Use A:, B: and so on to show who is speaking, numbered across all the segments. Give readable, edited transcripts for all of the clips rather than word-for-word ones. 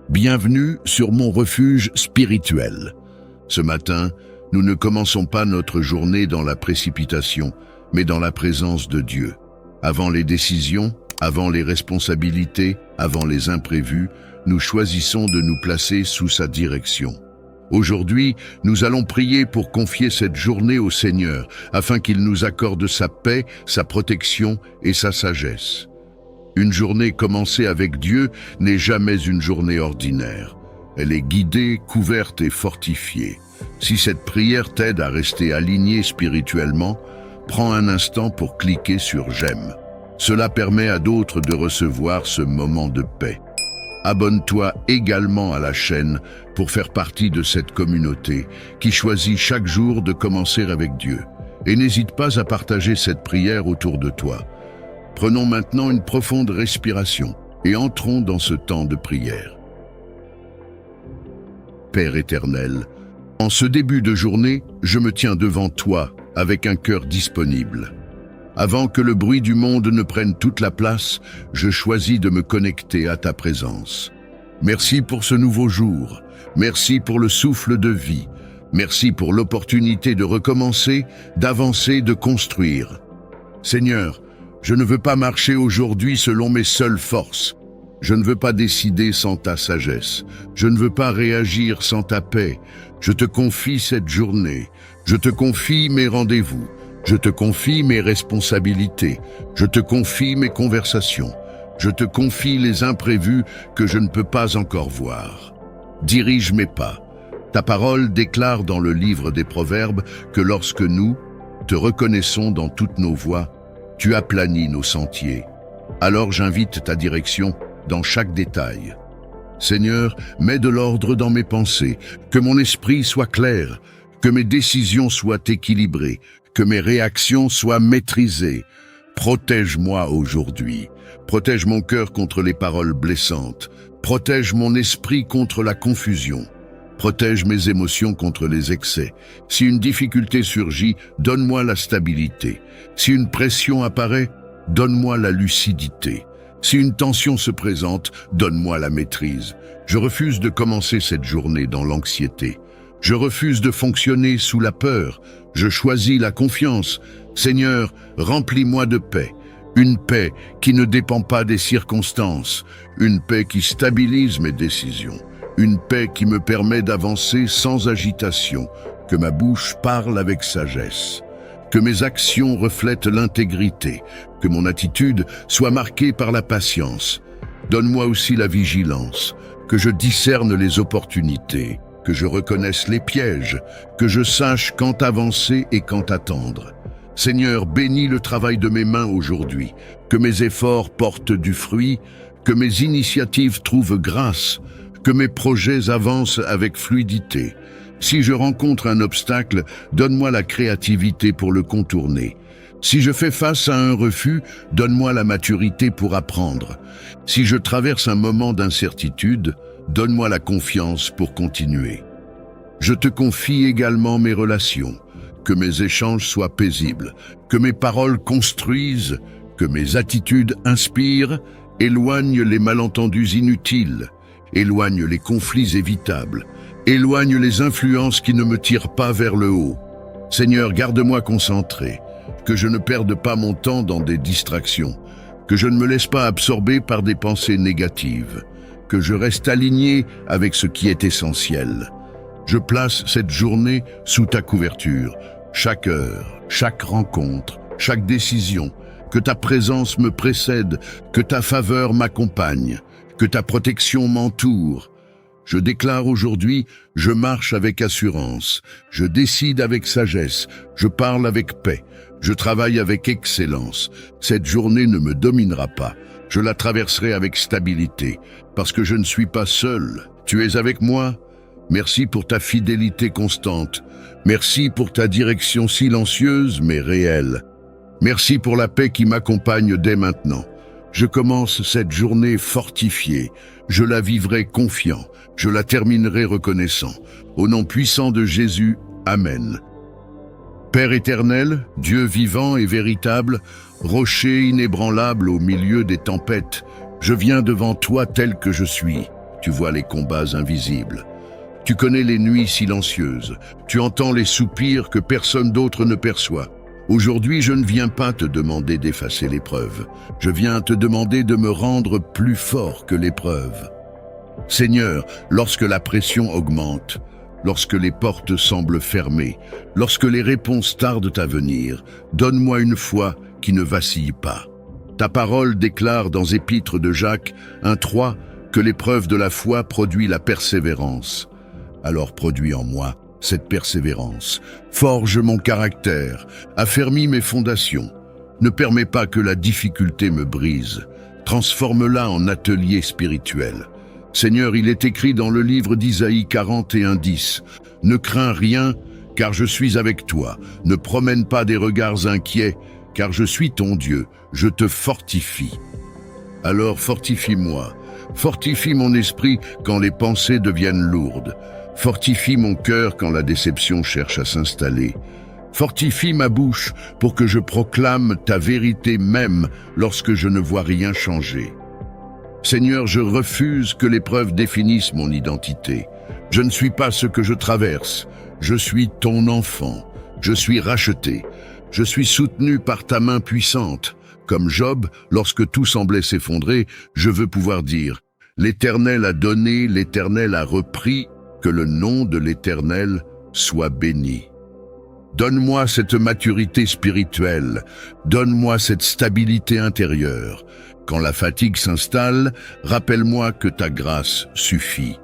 A: Bienvenue sur mon refuge spirituel. Ce matin, nous ne commençons pas notre journée dans la précipitation, mais dans la présence de Dieu. Avant les décisions, avant les responsabilités, avant les imprévus, nous choisissons de nous placer sous sa direction. Aujourd'hui, nous allons prier pour confier cette journée au Seigneur, afin qu'il nous accorde sa paix, sa protection et sa sagesse. Une journée commencée avec Dieu n'est jamais une journée ordinaire. Elle est guidée, couverte et fortifiée. Si cette prière t'aide à rester aligné spirituellement, prends un instant pour cliquer sur « J'aime ». Cela permet à d'autres de recevoir ce moment de paix. Abonne-toi également à la chaîne pour faire partie de cette communauté qui choisit chaque jour de commencer avec Dieu. Et n'hésite pas à partager cette prière autour de toi. Prenons maintenant une profonde respiration et entrons dans ce temps de prière. Père éternel, en ce début de journée, je me tiens devant toi avec un cœur disponible. Avant que le bruit du monde ne prenne toute la place, je choisis de me connecter à ta présence. Merci pour ce nouveau jour, merci pour le souffle de vie, merci pour l'opportunité de recommencer, d'avancer, de construire. Seigneur, je ne veux pas marcher aujourd'hui selon mes seules forces. Je ne veux pas décider sans ta sagesse. Je ne veux pas réagir sans ta paix. Je te confie cette journée. Je te confie mes rendez-vous. Je te confie mes responsabilités. Je te confie mes conversations. Je te confie les imprévus que je ne peux pas encore voir. Dirige mes pas. Ta parole déclare dans le livre des Proverbes que lorsque nous te reconnaissons dans toutes nos voies, tu aplanis nos sentiers. Alors j'invite ta direction dans chaque détail. Seigneur, mets de l'ordre dans mes pensées, que mon esprit soit clair, que mes décisions soient équilibrées, que mes réactions soient maîtrisées. Protège-moi aujourd'hui. Protège mon cœur contre les paroles blessantes. Protège mon esprit contre la confusion. Protège mes émotions contre les excès. Si une difficulté surgit, donne-moi la stabilité. Si une pression apparaît, donne-moi la lucidité. Si une tension se présente, donne-moi la maîtrise. Je refuse de commencer cette journée dans l'anxiété. Je refuse de fonctionner sous la peur. Je choisis la confiance. Seigneur, remplis-moi de paix. Une paix qui ne dépend pas des circonstances. Une paix qui stabilise mes décisions. Une paix qui me permet d'avancer sans agitation, que ma bouche parle avec sagesse, que mes actions reflètent l'intégrité, que mon attitude soit marquée par la patience. Donne-moi aussi la vigilance, que je discerne les opportunités, que je reconnaisse les pièges, que je sache quand avancer et quand attendre. Seigneur, bénis le travail de mes mains aujourd'hui, que mes efforts portent du fruit, que mes initiatives trouvent grâce, que mes projets avancent avec fluidité. Si je rencontre un obstacle, donne-moi la créativité pour le contourner. Si je fais face à un refus, donne-moi la maturité pour apprendre. Si je traverse un moment d'incertitude, donne-moi la confiance pour continuer. Je te confie également mes relations, que mes échanges soient paisibles, que mes paroles construisent, que mes attitudes inspirent, éloignent les malentendus inutiles. Éloigne les conflits évitables, éloigne les influences qui ne me tirent pas vers le haut. Seigneur, garde-moi concentré, que je ne perde pas mon temps dans des distractions, que je ne me laisse pas absorber par des pensées négatives, que je reste aligné avec ce qui est essentiel. Je place cette journée sous ta couverture, chaque heure, chaque rencontre, chaque décision, que ta présence me précède, que ta faveur m'accompagne, que ta protection m'entoure. Je déclare aujourd'hui, je marche avec assurance, je décide avec sagesse, je parle avec paix, je travaille avec excellence. Cette journée ne me dominera pas, je la traverserai avec stabilité, parce que je ne suis pas seul. Tu es avec moi. Merci pour ta fidélité constante. Merci pour ta direction silencieuse mais réelle. Merci pour la paix qui m'accompagne dès maintenant. Je commence cette journée fortifiée. Je la vivrai confiant. Je la terminerai reconnaissant. Au nom puissant de Jésus, Amen. Père éternel, Dieu vivant et véritable, rocher inébranlable au milieu des tempêtes, je viens devant toi tel que je suis. tu vois les combats invisibles. Tu connais les nuits silencieuses, tu entends les soupirs que personne d'autre ne perçoit. Aujourd'hui, je ne viens pas te demander d'effacer l'épreuve, je viens te demander de me rendre plus fort que l'épreuve. Seigneur, lorsque la pression augmente, lorsque les portes semblent fermées, lorsque les réponses tardent à venir, donne-moi une foi qui ne vacille pas. Ta parole déclare dans Épître de Jacques 1:3 que l'épreuve de la foi produit la persévérance. Alors produis en moi cette persévérance, forge mon caractère, affermis mes fondations. Ne permets pas que la difficulté me brise, transforme-la en atelier spirituel. Seigneur, il est écrit dans le livre d'Isaïe 41:10, « Ne crains rien, car je suis avec toi. Ne promène pas des regards inquiets, car je suis ton Dieu, je te fortifie. » Alors fortifie-moi, fortifie mon esprit quand les pensées deviennent lourdes. Fortifie mon cœur quand la déception cherche à s'installer. Fortifie ma bouche pour que je proclame ta vérité même lorsque je ne vois rien changer. Seigneur, je refuse que l'épreuve définisse mon identité. Je ne suis pas ce que je traverse. Je suis ton enfant. Je suis racheté. Je suis soutenu par ta main puissante. Comme Job, lorsque tout semblait s'effondrer, je veux pouvoir dire « L'Éternel a donné, l'Éternel a repris, que le nom de l'Éternel soit béni. » Donne-moi cette maturité spirituelle, donne-moi cette stabilité intérieure. Quand la fatigue s'installe, rappelle-moi que ta grâce suffit.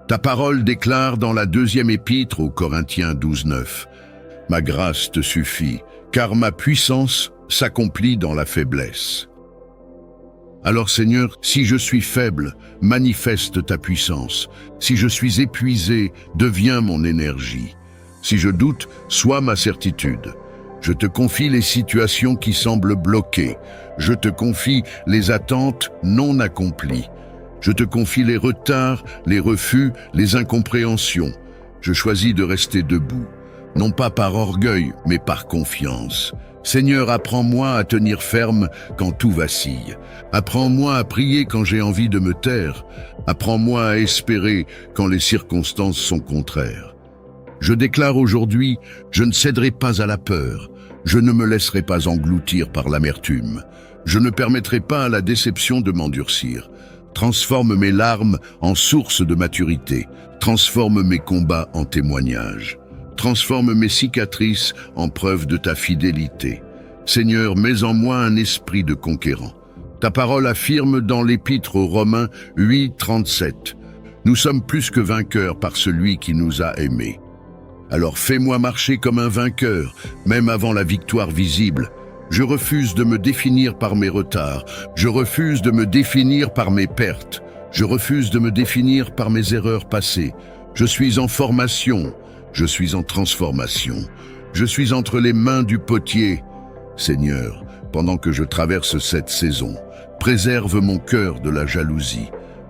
A: Ta parole déclare dans la 2e épître aux Corinthiens 12:9, « Ma grâce te suffit, car ma puissance s'accomplit dans la faiblesse. » Alors Seigneur, si je suis faible, manifeste ta puissance. Si je suis épuisé, deviens mon énergie. Si je doute, sois ma certitude. Je te confie les situations qui semblent bloquées. Je te confie les attentes non accomplies. Je te confie les retards, les refus, les incompréhensions. Je choisis de rester debout, non pas par orgueil, mais par confiance. Seigneur, apprends-moi à tenir ferme quand tout vacille. Apprends-moi à prier quand j'ai envie de me taire. Apprends-moi à espérer quand les circonstances sont contraires. Je déclare aujourd'hui, je ne céderai pas à la peur. Je ne me laisserai pas engloutir par l'amertume. Je ne permettrai pas à la déception de m'endurcir. Transforme mes larmes en source de maturité. Transforme mes combats en témoignages. Transforme mes cicatrices en preuve de ta fidélité. Seigneur, mets en moi un esprit de conquérant. Ta parole affirme dans l'Épître aux Romains 8:37. Nous sommes plus que vainqueurs par celui qui nous a aimés. Alors fais-moi marcher comme un vainqueur, même avant la victoire visible. Je refuse de me définir par mes retards. Je refuse de me définir par mes pertes. Je refuse de me définir par mes erreurs passées. Je suis en formation. Je suis en transformation. Je suis entre les mains du potier. Seigneur, pendant que je traverse cette saison, préserve mon cœur de la jalousie.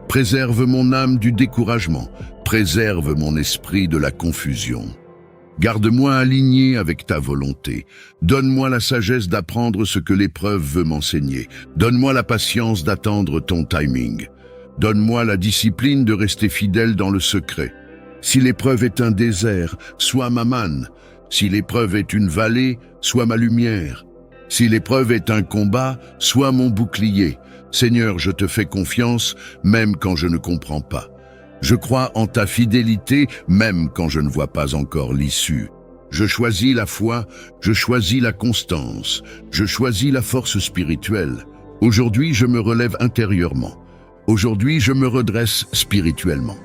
A: Préserve mon âme du découragement. Préserve mon esprit de la confusion. Garde-moi aligné avec ta volonté. Donne-moi la sagesse d'apprendre ce que l'épreuve veut m'enseigner. Donne-moi la patience d'attendre ton timing. Donne-moi la discipline de rester fidèle dans le secret. Si l'épreuve est un désert, sois ma manne. Si l'épreuve est une vallée, sois ma lumière. Si l'épreuve est un combat, sois mon bouclier. Seigneur, je te fais confiance, même quand je ne comprends pas. Je crois en ta fidélité, même quand je ne vois pas encore l'issue. Je choisis la foi, je choisis la constance, je choisis la force spirituelle. Aujourd'hui, je me relève intérieurement. Aujourd'hui, je me redresse spirituellement.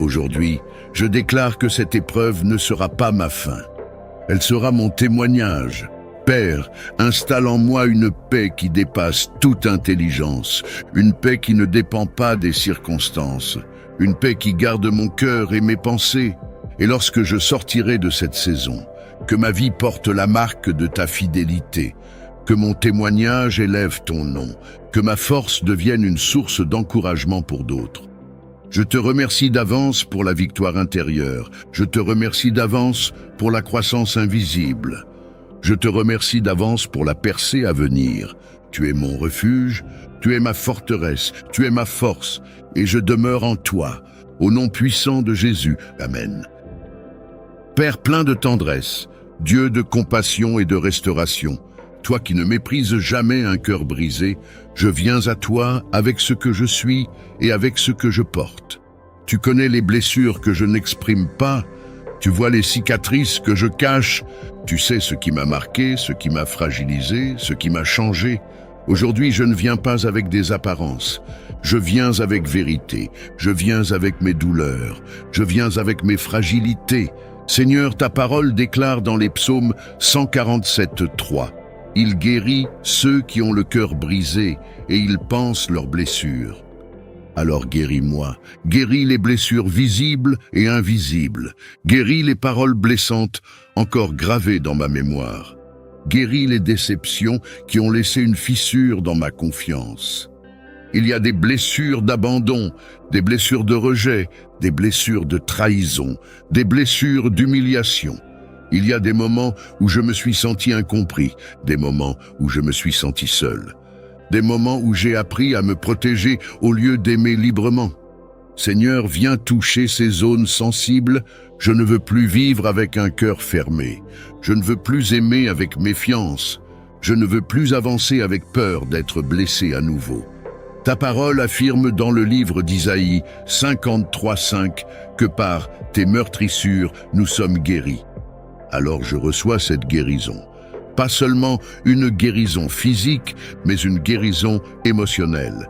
A: Aujourd'hui, je déclare que cette épreuve ne sera pas ma fin. Elle sera mon témoignage. Père, installe en moi une paix qui dépasse toute intelligence, une paix qui ne dépend pas des circonstances, une paix qui garde mon cœur et mes pensées. Et lorsque je sortirai de cette saison, que ma vie porte la marque de ta fidélité, que mon témoignage élève ton nom, que ma force devienne une source d'encouragement pour d'autres. Je te remercie d'avance pour la victoire intérieure. Je te remercie d'avance pour la croissance invisible. Je te remercie d'avance pour la percée à venir. Tu es mon refuge, tu es ma forteresse, tu es ma force, et je demeure en toi. Au nom puissant de Jésus. Amen. Père plein de tendresse, Dieu de compassion et de restauration, toi qui ne méprises jamais un cœur brisé, je viens à toi avec ce que je suis et avec ce que je porte. Tu connais les blessures que je n'exprime pas, tu vois les cicatrices que je cache, tu sais ce qui m'a marqué, ce qui m'a fragilisé, ce qui m'a changé. Aujourd'hui, je ne viens pas avec des apparences, je viens avec vérité, je viens avec mes douleurs, je viens avec mes fragilités. Seigneur, ta parole déclare dans les psaumes 147:3. Il guérit ceux qui ont le cœur brisé et il panse leurs blessures. Alors guéris-moi, guéris les blessures visibles et invisibles, guéris les paroles blessantes encore gravées dans ma mémoire, guéris les déceptions qui ont laissé une fissure dans ma confiance. Il y a des blessures d'abandon, des blessures de rejet, des blessures de trahison, des blessures d'humiliation. Il y a des moments où je me suis senti incompris, des moments où je me suis senti seul, des moments où j'ai appris à me protéger au lieu d'aimer librement. Seigneur, viens toucher ces zones sensibles. Je ne veux plus vivre avec un cœur fermé. Je ne veux plus aimer avec méfiance. Je ne veux plus avancer avec peur d'être blessé à nouveau. Ta parole affirme dans le livre d'Isaïe 53:5 que par tes meurtrissures nous sommes guéris. Alors je reçois cette guérison. Pas seulement une guérison physique, mais une guérison émotionnelle.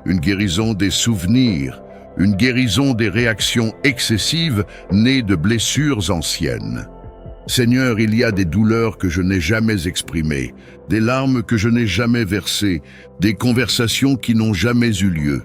A: Une guérison des souvenirs, une guérison des réactions excessives nées de blessures anciennes. Seigneur, il y a des douleurs que je n'ai jamais exprimées, des larmes que je n'ai jamais versées, des conversations qui n'ont jamais eu lieu.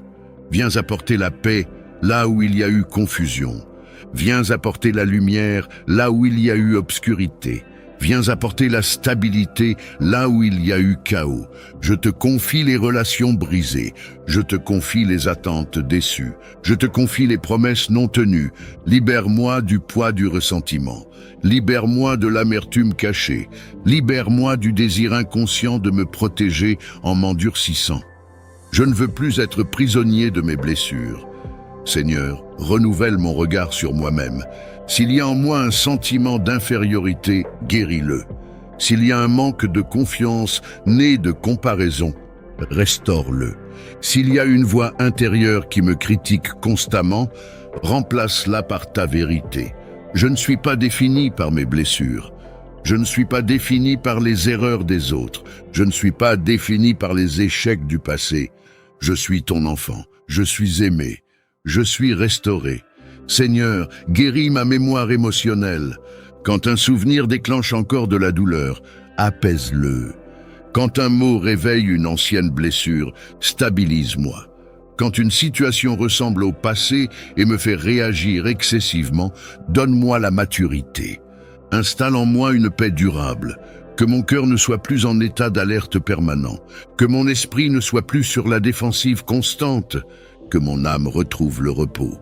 A: Viens apporter la paix là où il y a eu confusion. Viens apporter la lumière là où il y a eu obscurité. Viens apporter la stabilité là où il y a eu chaos. Je te confie les relations brisées. Je te confie les attentes déçues. Je te confie les promesses non tenues. Libère-moi du poids du ressentiment. Libère-moi de l'amertume cachée. Libère-moi du désir inconscient de me protéger en m'endurcissant. Je ne veux plus être prisonnier de mes blessures. Seigneur, renouvelle mon regard sur moi-même. S'il y a en moi un sentiment d'infériorité, guéris-le. S'il y a un manque de confiance né de comparaison, restaure-le. S'il y a une voix intérieure qui me critique constamment, remplace-la par ta vérité. Je ne suis pas défini par mes blessures. Je ne suis pas défini par les erreurs des autres. Je ne suis pas défini par les échecs du passé. Je suis ton enfant. Je suis aimé. Je suis restauré. Seigneur, guéris ma mémoire émotionnelle. Quand un souvenir déclenche encore de la douleur, apaise-le. Quand un mot réveille une ancienne blessure, stabilise-moi. Quand une situation ressemble au passé et me fait réagir excessivement, donne-moi la maturité. Installe en moi une paix durable. Que mon cœur ne soit plus en état d'alerte permanent. Que mon esprit ne soit plus sur la défensive constante. Que mon âme retrouve le repos.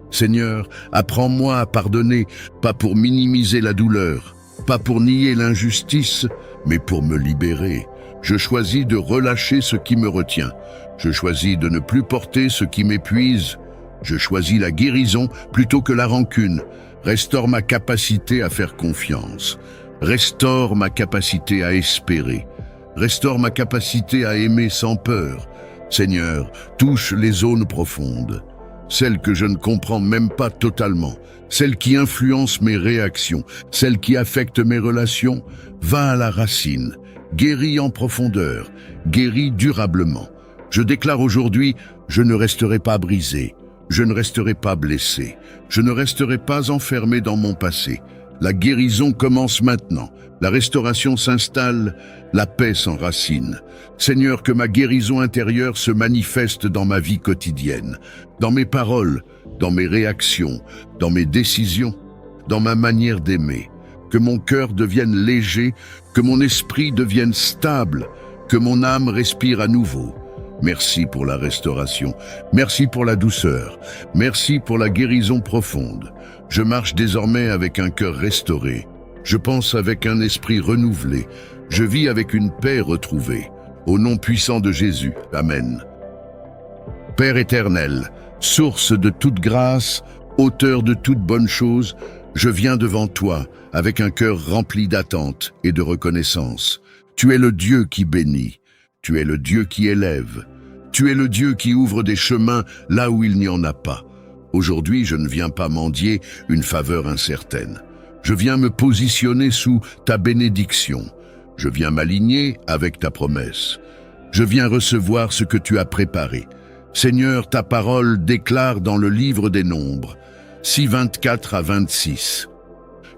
A: Seigneur, apprends-moi à pardonner, pas pour minimiser la douleur, pas pour nier l'injustice, mais pour me libérer. Je choisis de relâcher ce qui me retient. Je choisis de ne plus porter ce qui m'épuise. Je choisis la guérison plutôt que la rancune. Restaure ma capacité à faire confiance. Restaure ma capacité à espérer. Restaure ma capacité à aimer sans peur. Seigneur, touche les zones profondes. Celles que je ne comprends même pas totalement, celles qui influencent mes réactions, celles qui affectent mes relations, va à la racine, guéris en profondeur, guéris durablement. Je déclare aujourd'hui, je ne resterai pas brisé, je ne resterai pas blessé, je ne resterai pas enfermé dans mon passé. La guérison commence maintenant, la restauration s'installe, la paix s'enracine. Seigneur, que ma guérison intérieure se manifeste dans ma vie quotidienne, dans mes paroles, dans mes réactions, dans mes décisions, dans ma manière d'aimer. Que mon cœur devienne léger, que mon esprit devienne stable, que mon âme respire à nouveau. Merci pour la restauration, merci pour la douceur, merci pour la guérison profonde. Je marche désormais avec un cœur restauré. Je pense avec un esprit renouvelé. Je vis avec une paix retrouvée. Au nom puissant de Jésus. Amen. Père éternel, source de toute grâce, auteur de toute bonne chose, je viens devant toi avec un cœur rempli d'attente et de reconnaissance. Tu es le Dieu qui bénit, tu es le Dieu qui élève, tu es le Dieu qui ouvre des chemins là où il n'y en a pas. Aujourd'hui, je ne viens pas mendier une faveur incertaine. Je viens me positionner sous ta bénédiction. Je viens m'aligner avec ta promesse. Je viens recevoir ce que tu as préparé. Seigneur, ta parole déclare dans le livre des Nombres, 6, 24 à 26.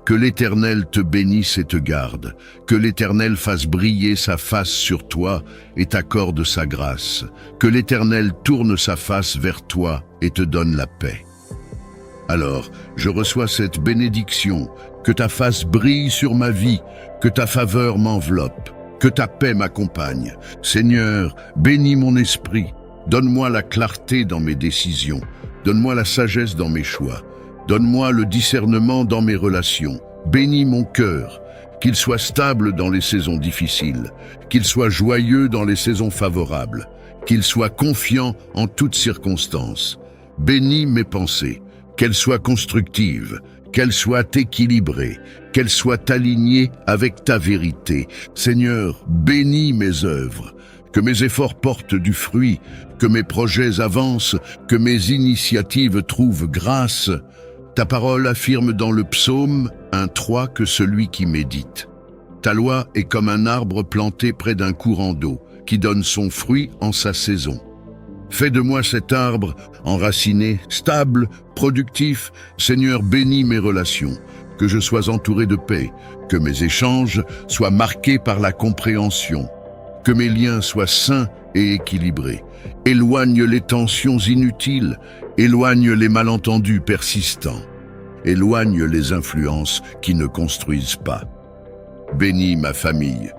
A: Que l'Éternel te bénisse et te garde, que l'Éternel fasse briller sa face sur toi et t'accorde sa grâce, que l'Éternel tourne sa face vers toi et te donne la paix. Alors, je reçois cette bénédiction, que ta face brille sur ma vie, que ta faveur m'enveloppe, que ta paix m'accompagne. Seigneur, bénis mon esprit, donne-moi la clarté dans mes décisions, donne-moi la sagesse dans mes choix. Donne-moi le discernement dans mes relations. Bénis mon cœur, qu'il soit stable dans les saisons difficiles, qu'il soit joyeux dans les saisons favorables, qu'il soit confiant en toutes circonstances. Bénis mes pensées, qu'elles soient constructives, qu'elles soient équilibrées, qu'elles soient alignées avec ta vérité. Seigneur, bénis mes œuvres, que mes efforts portent du fruit, que mes projets avancent, que mes initiatives trouvent grâce. Ta parole affirme dans le psaume 1,3 que celui qui médite. Ta loi est comme un arbre planté près d'un courant d'eau, qui donne son fruit en sa saison. Fais de moi cet arbre enraciné, stable, productif. Seigneur, bénis mes relations, que je sois entouré de paix, que mes échanges soient marqués par la compréhension, que mes liens soient sains et équilibrés. Éloigne les tensions inutiles, éloigne les malentendus persistants, éloigne les influences qui ne construisent pas. Bénis ma famille,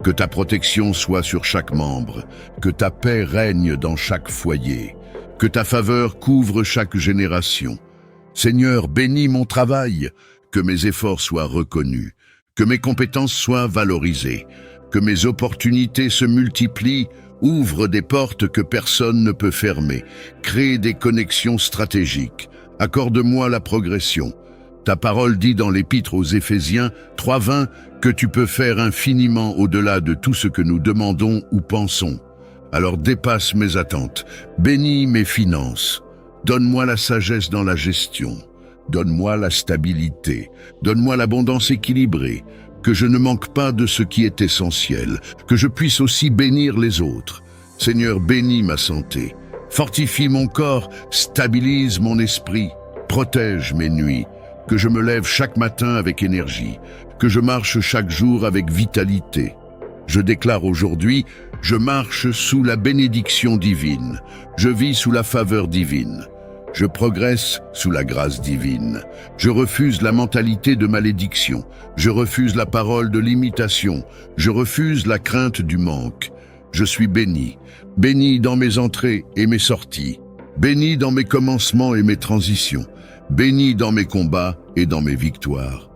A: que ta protection soit sur chaque membre, que ta paix règne dans chaque foyer, que ta faveur couvre chaque génération. Seigneur, bénis mon travail, que mes efforts soient reconnus, que mes compétences soient valorisées, que mes opportunités se multiplient. Ouvre des portes que personne ne peut fermer. Crée des connexions stratégiques. Accorde-moi la progression. Ta parole dit dans l'Épître aux Éphésiens 3,20 que tu peux faire infiniment au-delà de tout ce que nous demandons ou pensons. Alors dépasse mes attentes. Bénis mes finances. Donne-moi la sagesse dans la gestion. Donne-moi la stabilité. Donne-moi l'abondance équilibrée. Que je ne manque pas de ce qui est essentiel, que je puisse aussi bénir les autres. Seigneur, bénis ma santé, fortifie mon corps, stabilise mon esprit, protège mes nuits, que je me lève chaque matin avec énergie, que je marche chaque jour avec vitalité. Je déclare aujourd'hui, je marche sous la bénédiction divine, je vis sous la faveur divine. Je progresse sous la grâce divine. Je refuse la mentalité de malédiction. Je refuse la parole de l'imitation. Je refuse la crainte du manque. Je suis béni. Béni dans mes entrées et mes sorties. Béni dans mes commencements et mes transitions. Béni dans mes combats et dans mes victoires.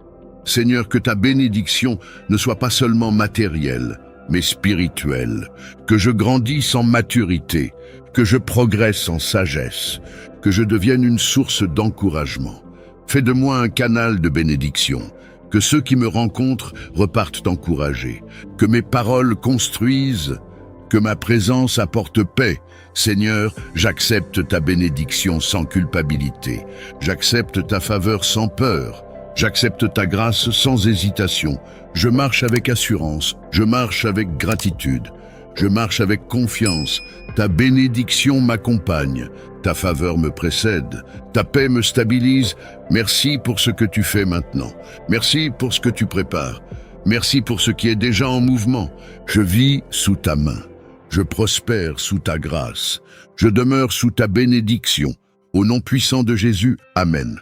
A: Seigneur, que ta bénédiction ne soit pas seulement matérielle, mais spirituelle. Que je grandisse en maturité. Que je progresse en sagesse, que je devienne une source d'encouragement. Fais de moi un canal de bénédiction, que ceux qui me rencontrent repartent encouragés, que mes paroles construisent, que ma présence apporte paix. Seigneur, j'accepte ta bénédiction sans culpabilité, j'accepte ta faveur sans peur, j'accepte ta grâce sans hésitation, je marche avec assurance, je marche avec gratitude. Je marche avec confiance, ta bénédiction m'accompagne, ta faveur me précède, ta paix me stabilise. Merci pour ce que tu fais maintenant. Merci pour ce que tu prépares. Merci pour ce qui est déjà en mouvement. Je vis sous ta main. Je prospère sous ta grâce. Je demeure sous ta bénédiction. Au nom puissant de Jésus, Amen.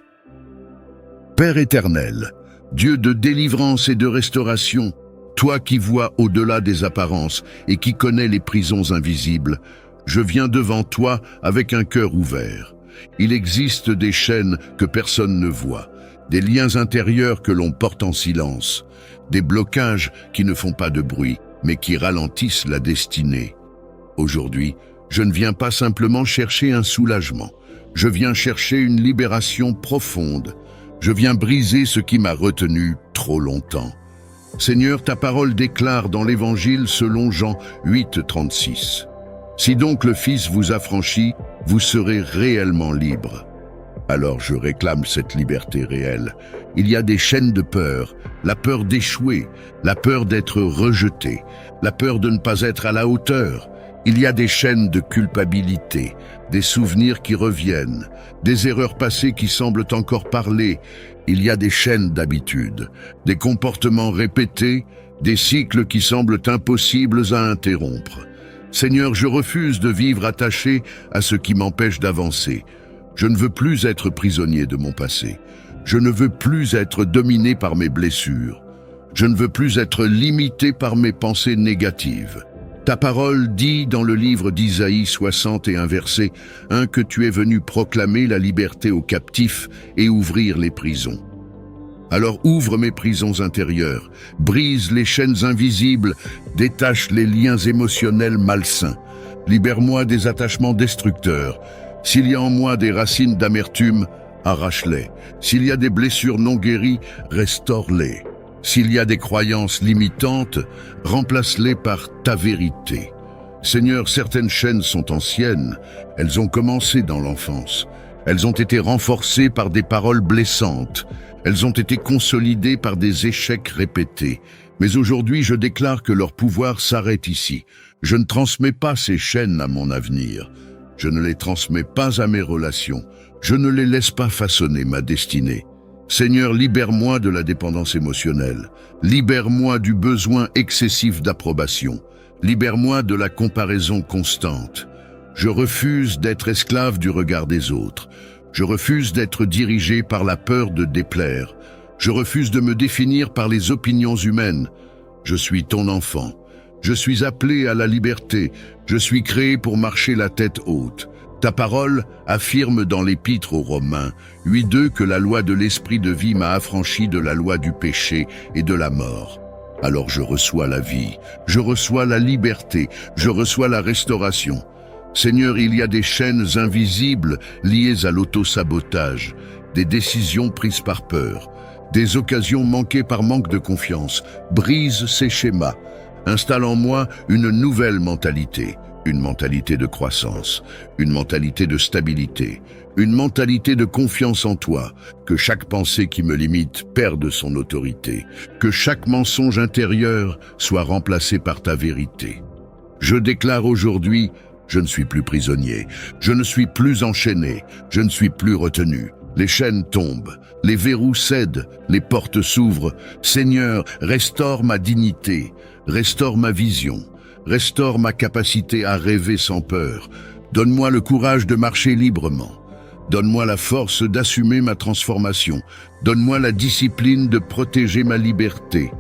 A: Père éternel, Dieu de délivrance et de restauration, toi qui vois au-delà des apparences et qui connais les prisons invisibles, je viens devant toi avec un cœur ouvert. Il existe des chaînes que personne ne voit, des liens intérieurs que l'on porte en silence, des blocages qui ne font pas de bruit. mais qui ralentissent la destinée. Aujourd'hui, je ne viens pas simplement chercher un soulagement. Je viens chercher une libération profonde. Je viens briser ce qui m'a retenu trop longtemps. Seigneur, ta parole déclare dans l'Évangile selon Jean 8, 36. Si donc le Fils vous affranchit, vous serez réellement libre. Alors je réclame cette liberté réelle. Il y a des chaînes de peur, la peur d'échouer, la peur d'être rejeté, la peur de ne pas être à la hauteur. Il y a des chaînes de culpabilité, des souvenirs qui reviennent, des erreurs passées qui semblent encore parler. Il y a des chaînes d'habitude, des comportements répétés, des cycles qui semblent impossibles à interrompre. Seigneur, je refuse de vivre attaché à ce qui m'empêche d'avancer. Je ne veux plus être prisonnier de mon passé. Je ne veux plus être dominé par mes blessures. Je ne veux plus être limité par mes pensées négatives. Ta parole dit dans le livre d'Isaïe 61 verset 1 que tu es venu proclamer la liberté aux captifs et ouvrir les prisons. Alors ouvre mes prisons intérieures, brise les chaînes invisibles, détache les liens émotionnels malsains. Libère-moi des attachements destructeurs. S'il y a en moi des racines d'amertume, arrache-les. S'il y a des blessures non guéries, restaure-les. S'il y a des croyances limitantes, remplace-les par ta vérité. Seigneur, certaines chaînes sont anciennes. Elles ont commencé dans l'enfance. Elles ont été renforcées par des paroles blessantes. Elles ont été consolidées par des échecs répétés. Mais aujourd'hui, je déclare que leur pouvoir s'arrête ici. Je ne transmets pas ces chaînes à mon avenir. Je ne les transmets pas à mes relations. Je ne les laisse pas façonner ma destinée. Seigneur, libère-moi de la dépendance émotionnelle. Libère-moi du besoin excessif d'approbation. Libère-moi de la comparaison constante. Je refuse d'être esclave du regard des autres. Je refuse d'être dirigé par la peur de déplaire. Je refuse de me définir par les opinions humaines. Je suis ton enfant. Je suis appelé à la liberté. Je suis créé pour marcher la tête haute. Ta parole affirme dans l'Épître aux Romains 8:2 que la loi de l'esprit de vie m'a affranchi de la loi du péché et de la mort. Alors je reçois la vie, je reçois la liberté, je reçois la restauration. Seigneur, il y a des chaînes invisibles liées à l'auto-sabotage, des décisions prises par peur, des occasions manquées par manque de confiance. Brise ces schémas, installe en moi une nouvelle mentalité. Une mentalité de croissance, une mentalité de stabilité, une mentalité de confiance en toi, que chaque pensée qui me limite perde son autorité, que chaque mensonge intérieur soit remplacé par ta vérité. Je déclare aujourd'hui, je ne suis plus prisonnier, je ne suis plus enchaîné, je ne suis plus retenu. Les chaînes tombent, les verrous cèdent, les portes s'ouvrent. Seigneur, restaure ma dignité, restaure ma vision. Restaure ma capacité à rêver sans peur. Donne-moi le courage de marcher librement. Donne-moi la force d'assumer ma transformation. Donne-moi la discipline de protéger ma liberté.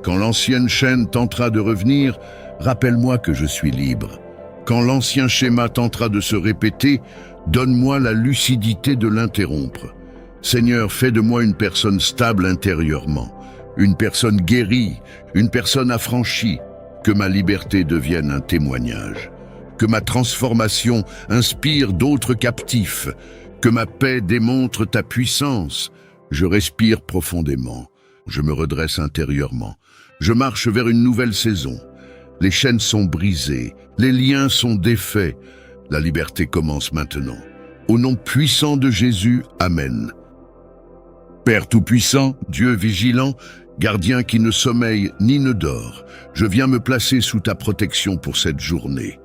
A: Quand l'ancienne chaîne tentera de revenir, rappelle-moi que je suis libre. Quand l'ancien schéma tentera de se répéter, donne-moi la lucidité de l'interrompre. Seigneur, fais de moi une personne stable intérieurement, une personne guérie, une personne affranchie. Que ma liberté devienne un témoignage, que ma transformation inspire d'autres captifs, que ma paix démontre ta puissance. Je respire profondément, je me redresse intérieurement, je marche vers une nouvelle saison. Les chaînes sont brisées, les liens sont défaits, la liberté commence maintenant. Au nom puissant de Jésus, Amen. Père Tout-Puissant, Dieu vigilant, gardien qui ne sommeille ni ne dort, je viens me placer sous ta protection pour cette journée.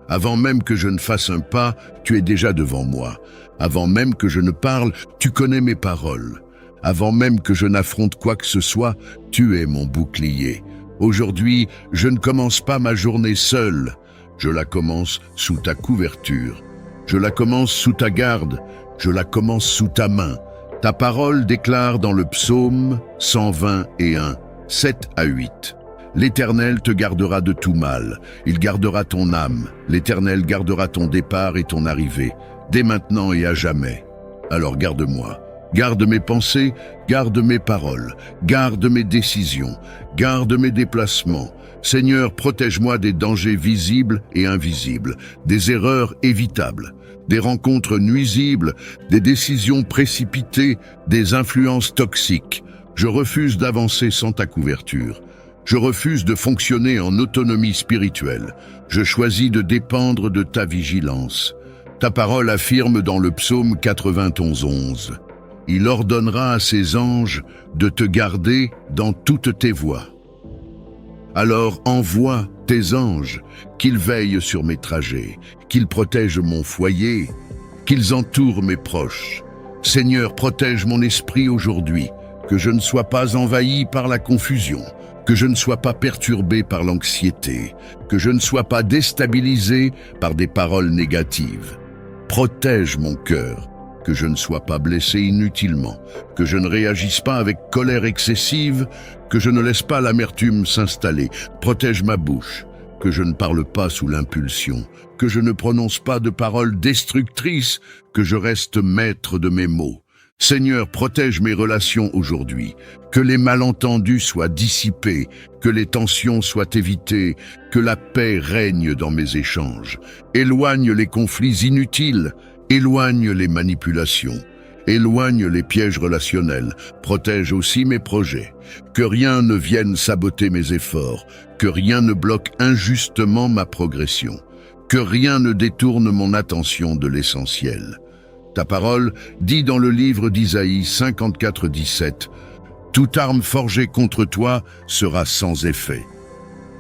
A: Avant même que je ne fasse un pas, tu es déjà devant moi. Avant même que je ne parle, tu connais mes paroles. Avant même que je n'affronte quoi que ce soit, tu es mon bouclier. Aujourd'hui, je ne commence pas ma journée seule. Je la commence sous ta couverture. Je la commence sous ta garde. Je la commence sous ta main. Ta parole déclare dans le psaume 121, 7 à 8. L'Éternel te gardera de tout mal, il gardera ton âme, l'Éternel gardera ton départ et ton arrivée, dès maintenant et à jamais. Alors garde-moi, Garde mes pensées, garde mes paroles, garde mes décisions, garde mes déplacements. Seigneur, protège-moi des dangers visibles et invisibles, des erreurs évitables, des rencontres nuisibles, des décisions précipitées, des influences toxiques. Je refuse d'avancer sans ta couverture. Je refuse de fonctionner en autonomie spirituelle. Je choisis de dépendre de ta vigilance. Ta parole affirme dans le psaume 91:11. Il ordonnera à ses anges de te garder dans toutes tes voies. Alors envoie tes anges, qu'ils veillent sur mes trajets, qu'ils protègent mon foyer, qu'ils entourent mes proches. Seigneur, protège mon esprit aujourd'hui, que je ne sois pas envahi par la confusion, que je ne sois pas perturbé par l'anxiété, que je ne sois pas déstabilisé par des paroles négatives. Protège mon cœur, que je ne sois pas blessé inutilement, que je ne réagisse pas avec colère excessive, que je ne laisse pas l'amertume s'installer. Protège ma bouche, que je ne parle pas sous l'impulsion, que je ne prononce pas de paroles destructrices, que je reste maître de mes mots. Seigneur, protège mes relations aujourd'hui, que les malentendus soient dissipés, que les tensions soient évitées, que la paix règne dans mes échanges. Éloigne les conflits inutiles, éloigne les manipulations, éloigne les pièges relationnels, protège aussi mes projets. Que rien ne vienne saboter mes efforts, que rien ne bloque injustement ma progression, que rien ne détourne mon attention de l'essentiel. Ta parole dit dans le livre d'Isaïe 54:17, « Toute arme forgée contre toi sera sans effet. »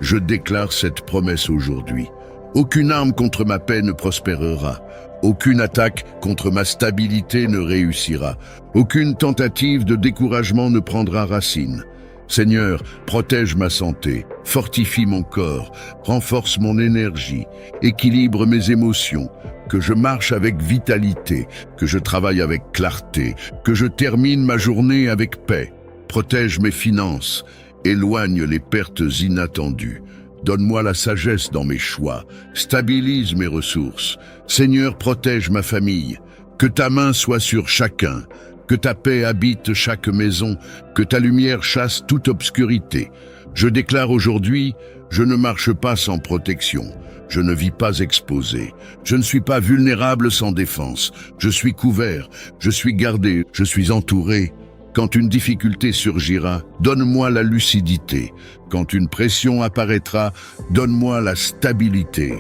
A: Je déclare cette promesse aujourd'hui. Aucune arme contre ma paix ne prospérera. Aucune attaque contre ma stabilité ne réussira. Aucune tentative de découragement ne prendra racine. Seigneur, protège ma santé, fortifie mon corps, renforce mon énergie, équilibre mes émotions, que je marche avec vitalité, que je travaille avec clarté, que je termine ma journée avec paix. Protège mes finances, éloigne les pertes inattendues. Donne-moi la sagesse dans mes choix, stabilise mes ressources. Seigneur, protège ma famille, que ta main soit sur chacun, que ta paix habite chaque maison, que ta lumière chasse toute obscurité. Je déclare aujourd'hui, je ne marche pas sans protection, je ne vis pas exposé, je ne suis pas vulnérable sans défense, je suis couvert, je suis gardé, je suis entouré. Quand une difficulté surgira, donne-moi la lucidité. Quand une pression apparaîtra, donne-moi la stabilité.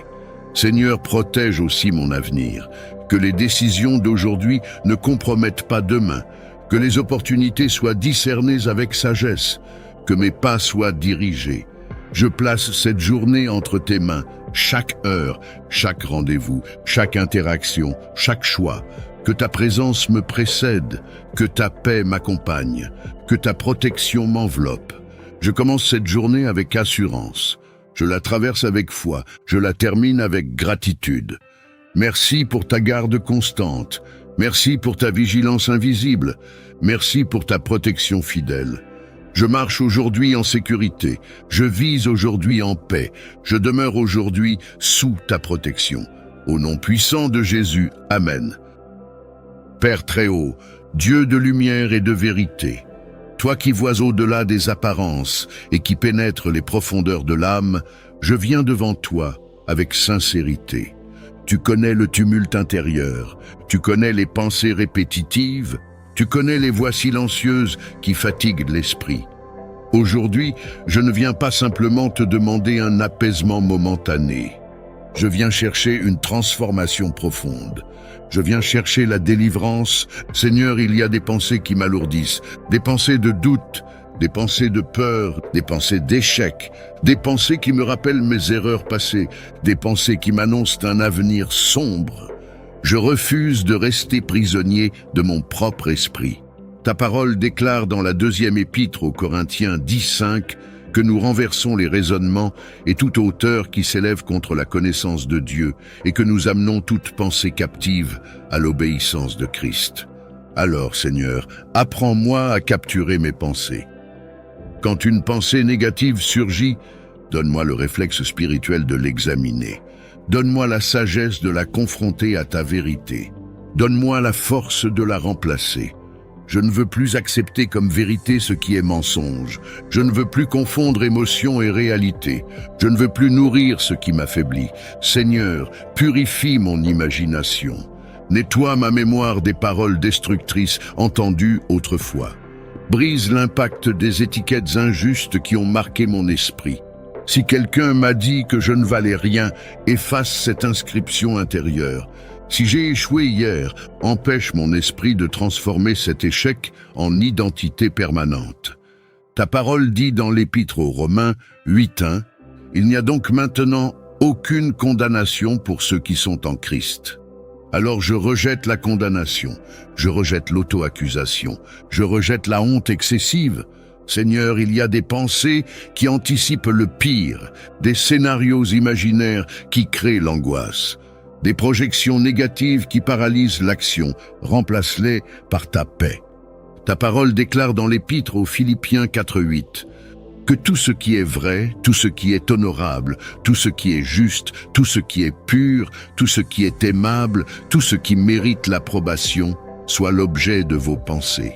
A: Seigneur, protège aussi mon avenir. Que les décisions d'aujourd'hui ne compromettent pas demain. Que les opportunités soient discernées avec sagesse. Que mes pas soient dirigés. Je place cette journée entre tes mains. Chaque heure, chaque rendez-vous, chaque interaction, chaque choix. Que ta présence me précède, que ta paix m'accompagne, que ta protection m'enveloppe. Je commence cette journée avec assurance. Je la traverse avec foi, je la termine avec gratitude. Merci pour ta garde constante. Merci pour ta vigilance invisible. Merci pour ta protection fidèle. Je marche aujourd'hui en sécurité. Je vise aujourd'hui en paix. Je demeure aujourd'hui sous ta protection. Au nom puissant de Jésus, Amen. Père très haut, Dieu de lumière et de vérité, toi qui vois au-delà des apparences et qui pénètres les profondeurs de l'âme, je viens devant toi avec sincérité. Tu connais le tumulte intérieur, tu connais les pensées répétitives, tu connais les voix silencieuses qui fatiguent l'esprit. Aujourd'hui, je ne viens pas simplement te demander un apaisement momentané. Je viens chercher une transformation profonde. Je viens chercher la délivrance. Seigneur, il y a des pensées qui m'alourdissent, des pensées de doute, des pensées de peur, des pensées d'échec, des pensées qui me rappellent mes erreurs passées, des pensées qui m'annoncent un avenir sombre. Je refuse de rester prisonnier de mon propre esprit. Ta parole déclare dans la 2e épître aux Corinthiens 10:5 que nous renversons les raisonnements et toute hauteur qui s'élève contre la connaissance de Dieu et que nous amenons toute pensée captive à l'obéissance de Christ. Alors, Seigneur, apprends-moi à capturer mes pensées. Quand une pensée négative surgit, donne-moi le réflexe spirituel de l'examiner. Donne-moi la sagesse de la confronter à ta vérité. Donne-moi la force de la remplacer. Je ne veux plus accepter comme vérité ce qui est mensonge. Je ne veux plus confondre émotion et réalité. Je ne veux plus nourrir ce qui m'affaiblit. Seigneur, purifie mon imagination. Nettoie ma mémoire des paroles destructrices entendues autrefois. Brise l'impact des étiquettes injustes qui ont marqué mon esprit. Si quelqu'un m'a dit que je ne valais rien, efface cette inscription intérieure. Si j'ai échoué hier, empêche mon esprit de transformer cet échec en identité permanente. Ta parole dit dans l'Épître aux Romains 8:1, « Il n'y a donc maintenant aucune condamnation pour ceux qui sont en Christ. » Alors je rejette la condamnation, je rejette l'auto-accusation, je rejette la honte excessive. Seigneur, il y a des pensées qui anticipent le pire, des scénarios imaginaires qui créent l'angoisse, des projections négatives qui paralysent l'action. Remplace-les par ta paix. Ta parole déclare dans l'Épître aux Philippiens 4:8 que tout ce qui est vrai, tout ce qui est honorable, tout ce qui est juste, tout ce qui est pur, tout ce qui est aimable, tout ce qui mérite l'approbation, soit l'objet de vos pensées.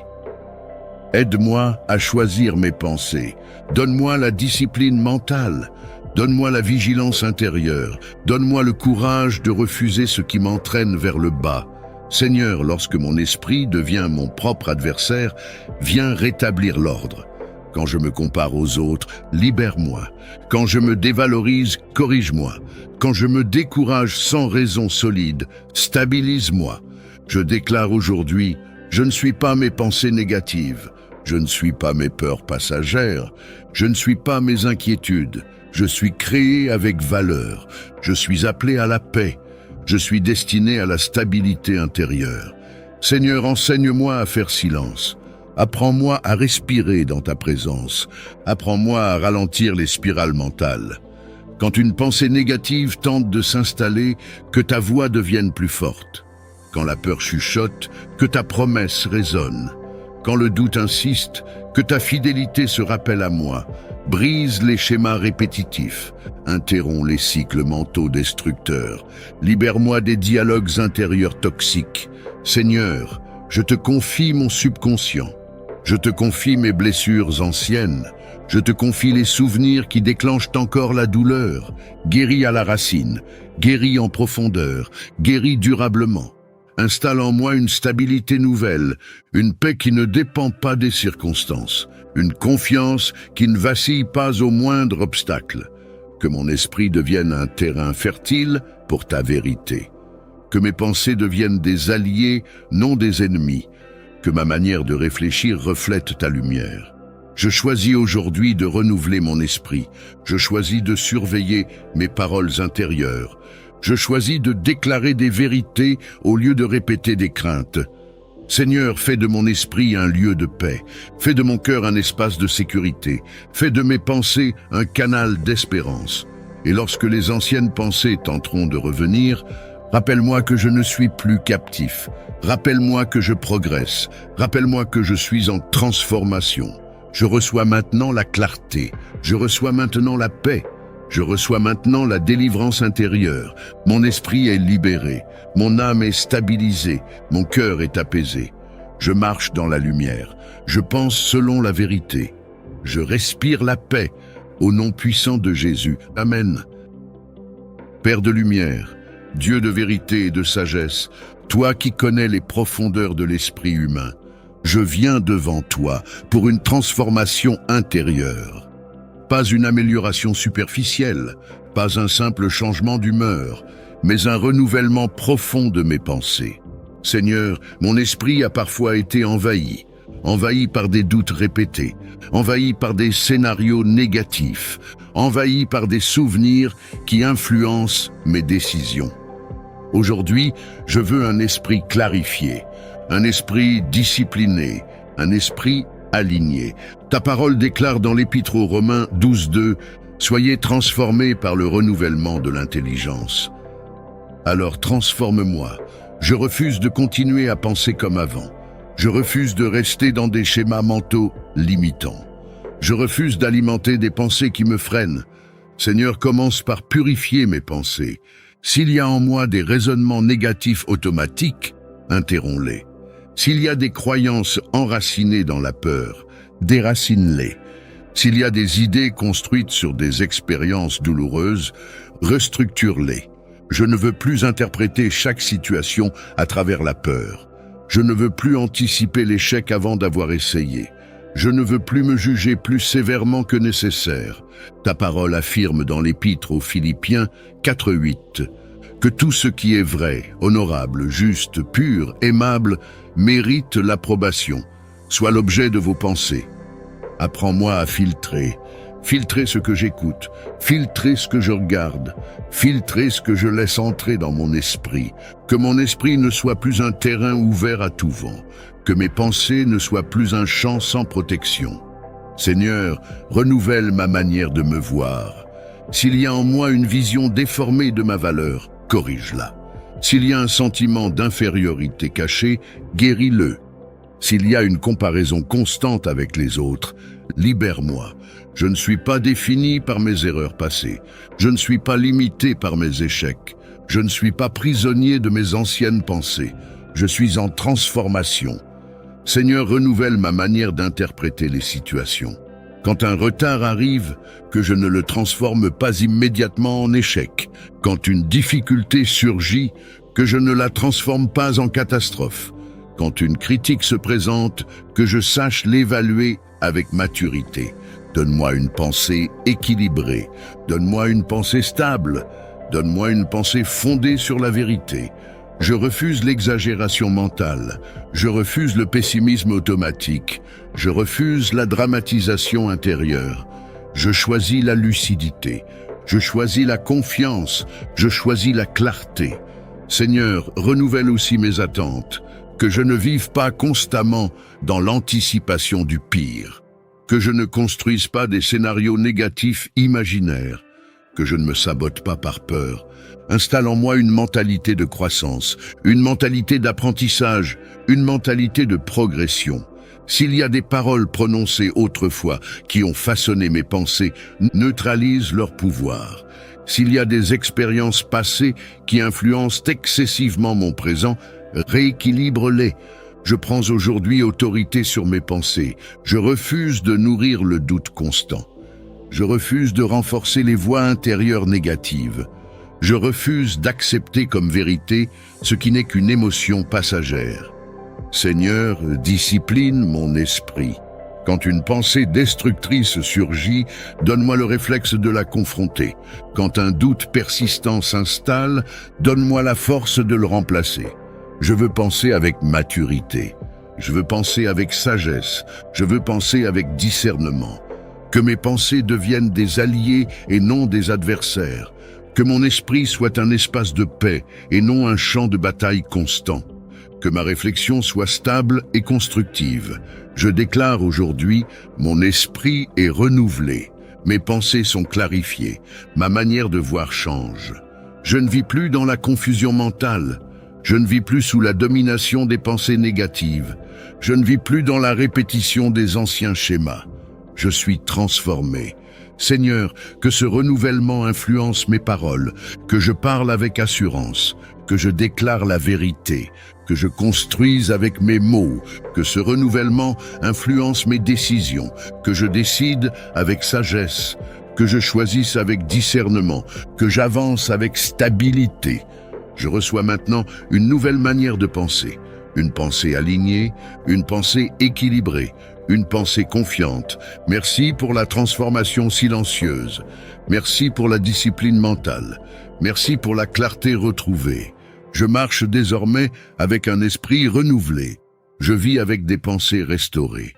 A: Aide-moi à choisir mes pensées. Donne-moi la discipline mentale. Donne-moi la vigilance intérieure. Donne-moi le courage de refuser ce qui m'entraîne vers le bas. Seigneur, lorsque mon esprit devient mon propre adversaire, viens rétablir l'ordre. Quand je me compare aux autres, libère-moi. Quand je me dévalorise, corrige-moi. Quand je me décourage sans raison solide, stabilise-moi. Je déclare aujourd'hui, je ne suis pas mes pensées négatives. Je ne suis pas mes peurs passagères. Je ne suis pas mes inquiétudes. Je suis créé avec valeur. Je suis appelé à la paix. Je suis destiné à la stabilité intérieure. Seigneur, enseigne-moi à faire silence. Apprends-moi à respirer dans ta présence. Apprends-moi à ralentir les spirales mentales. Quand une pensée négative tente de s'installer, que ta voix devienne plus forte. Quand la peur chuchote, que ta promesse résonne. Quand le doute insiste, que ta fidélité se rappelle à moi. Brise les schémas répétitifs. Interromps les cycles mentaux destructeurs. Libère-moi des dialogues intérieurs toxiques. Seigneur, je te confie mon subconscient. Je te confie mes blessures anciennes. Je te confie les souvenirs qui déclenchent encore la douleur. Guéris à la racine, guéris en profondeur, guéris durablement. Installe en moi une stabilité nouvelle, une paix qui ne dépend pas des circonstances, une confiance qui ne vacille pas au moindre obstacle. Que mon esprit devienne un terrain fertile pour ta vérité. Que mes pensées deviennent des alliés, non des ennemis. Que ma manière de réfléchir reflète ta lumière. Je choisis aujourd'hui de renouveler mon esprit. Je choisis de surveiller mes paroles intérieures. Je choisis de déclarer des vérités au lieu de répéter des craintes. Seigneur, fais de mon esprit un lieu de paix. Fais de mon cœur un espace de sécurité. Fais de mes pensées un canal d'espérance. Et lorsque les anciennes pensées tenteront de revenir, rappelle-moi que je ne suis plus captif. Rappelle-moi que je progresse. Rappelle-moi que je suis en transformation. Je reçois maintenant la clarté. Je reçois maintenant la paix. Je reçois maintenant la délivrance intérieure. Mon esprit est libéré. Mon âme est stabilisée. Mon cœur est apaisé. Je marche dans la lumière. Je pense selon la vérité. Je respire la paix. Au nom puissant de Jésus. Amen. Père de lumière, Dieu de vérité et de sagesse, toi qui connais les profondeurs de l'esprit humain, je viens devant toi pour une transformation intérieure. Pas une amélioration superficielle, pas un simple changement d'humeur, mais un renouvellement profond de mes pensées. Seigneur, mon esprit a parfois été envahi par des doutes répétés, envahi par des scénarios négatifs, envahi par des souvenirs qui influencent mes décisions. Aujourd'hui, je veux un esprit clarifié, un esprit discipliné, un esprit aligné. Ta parole déclare dans l'Épître aux Romains 12:2 « Soyez transformés par le renouvellement de l'intelligence ». Alors transforme-moi. Je refuse de continuer à penser comme avant. Je refuse de rester dans des schémas mentaux limitants. Je refuse d'alimenter des pensées qui me freinent. Seigneur, commence par purifier mes pensées. S'il y a en moi des raisonnements négatifs automatiques, interromps-les. S'il y a des croyances enracinées dans la peur, déracine-les. S'il y a des idées construites sur des expériences douloureuses, restructure-les. Je ne veux plus interpréter chaque situation à travers la peur. Je ne veux plus anticiper l'échec avant d'avoir essayé. Je ne veux plus me juger plus sévèrement que nécessaire. Ta parole affirme dans l'Épître aux Philippiens 4:8 que tout ce qui est vrai, honorable, juste, pur, aimable, mérite l'approbation, soit l'objet de vos pensées. Apprends-moi à filtrer ce que j'écoute, filtrer ce que je regarde, filtrer ce que je laisse entrer dans mon esprit, que mon esprit ne soit plus un terrain ouvert à tout vent, que mes pensées ne soient plus un champ sans protection. Seigneur, renouvelle ma manière de me voir. S'il y a en moi une vision déformée de ma valeur, corrige-la. S'il y a un sentiment d'infériorité caché, guéris-le. S'il y a une comparaison constante avec les autres, libère-moi. Je ne suis pas défini par mes erreurs passées. Je ne suis pas limité par mes échecs. Je ne suis pas prisonnier de mes anciennes pensées. Je suis en transformation. Seigneur, renouvelle ma manière d'interpréter les situations. Quand un retard arrive, que je ne le transforme pas immédiatement en échec. Quand une difficulté surgit, que je ne la transforme pas en catastrophe. Quand une critique se présente, que je sache l'évaluer avec maturité. Donne-moi une pensée équilibrée. Donne-moi une pensée stable. Donne-moi une pensée fondée sur la vérité. Je refuse l'exagération mentale. Je refuse le pessimisme automatique. Je refuse la dramatisation intérieure. Je choisis la lucidité. Je choisis la confiance. Je choisis la clarté. Seigneur, renouvelle aussi mes attentes. Que je ne vive pas constamment dans l'anticipation du pire. Que je ne construise pas des scénarios négatifs imaginaires. Que je ne me sabote pas par peur. Installe en moi une mentalité de croissance, une mentalité d'apprentissage, une mentalité de progression. S'il y a des paroles prononcées autrefois qui ont façonné mes pensées, neutralise leur pouvoir. S'il y a des expériences passées qui influencent excessivement mon présent, rééquilibre-les. Je prends aujourd'hui autorité sur mes pensées. Je refuse de nourrir le doute constant. Je refuse de renforcer les voix intérieures négatives. Je refuse d'accepter comme vérité ce qui n'est qu'une émotion passagère. Seigneur, discipline mon esprit. Quand une pensée destructrice surgit, donne-moi le réflexe de la confronter. Quand un doute persistant s'installe, donne-moi la force de le remplacer. Je veux penser avec maturité. Je veux penser avec sagesse. Je veux penser avec discernement. Que mes pensées deviennent des alliés et non des adversaires. Que mon esprit soit un espace de paix et non un champ de bataille constant. Que ma réflexion soit stable et constructive. Je déclare aujourd'hui, mon esprit est renouvelé. Mes pensées sont clarifiées. Ma manière de voir change. Je ne vis plus dans la confusion mentale. Je ne vis plus sous la domination des pensées négatives. Je ne vis plus dans la répétition des anciens schémas. Je suis transformé. Seigneur, que ce renouvellement influence mes paroles, que je parle avec assurance, que je déclare la vérité, que je construise avec mes mots, que ce renouvellement influence mes décisions, que je décide avec sagesse, que je choisisse avec discernement, que j'avance avec stabilité. Je reçois maintenant une nouvelle manière de penser, une pensée alignée, une pensée équilibrée, une pensée confiante. Merci pour la transformation silencieuse. Merci pour la discipline mentale. Merci pour la clarté retrouvée. Je marche désormais avec un esprit renouvelé. Je vis avec des pensées restaurées.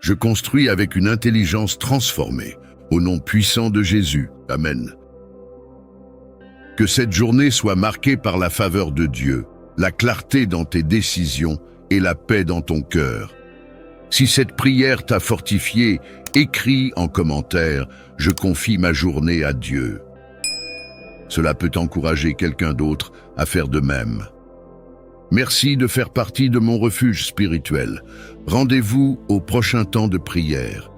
A: Je construis avec une intelligence transformée. Au nom puissant de Jésus. Amen. Que cette journée soit marquée par la faveur de Dieu, la clarté dans tes décisions et la paix dans ton cœur. Si cette prière t'a fortifié, écris en commentaire « Je confie ma journée à Dieu ». Cela peut encourager quelqu'un d'autre à faire de même. Merci de faire partie de mon refuge spirituel. Rendez-vous au prochain temps de prière.